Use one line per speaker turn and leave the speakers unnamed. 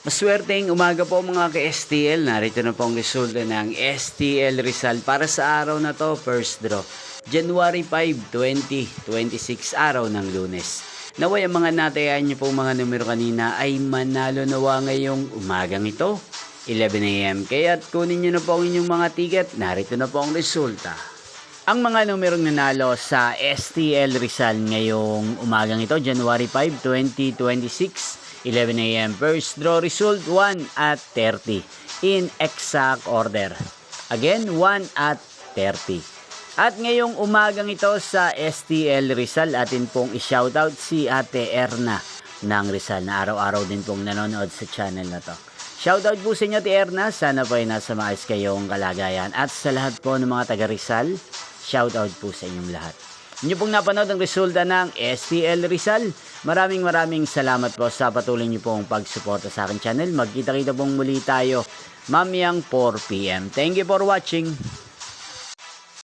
Maswerteng umaga po mga ka-STL. Narito na po ang resulta ng STL Rizal para sa araw na to, first draw. January 5, 2026, araw ng Lunes. Naway ang mga natayan niyo pong mga numero kanina ay manalo nawa ngayong umagang ito, 11 AM. Kaya't kunin niyo na po ang inyong mga ticket. Narito na po ang resulta. Ang mga numerong nanalo sa STL Rizal ngayong umagang ito, January 5, 2026, 11 AM. First draw result 1 at 30 in exact order. Again, 1 at 30. At ngayong umagang ito sa STL Rizal, atin pong i-shoutout si Ate Erna ng Rizal na araw-araw din pong nanonood sa channel na to. Shoutout po sa inyo, Ate Erna. Sana po ay nasa maayos kayong kalagayan. At sa lahat po ng mga taga Rizal, shoutout po sa inyong lahat. Inyo pong napanood ang resulta ng STL Rizal. Maraming salamat po sa patuloy niyo pong pagsuporta sa aking channel. Magkita-kita pong muli tayo mamayang 4 PM. Thank you for watching.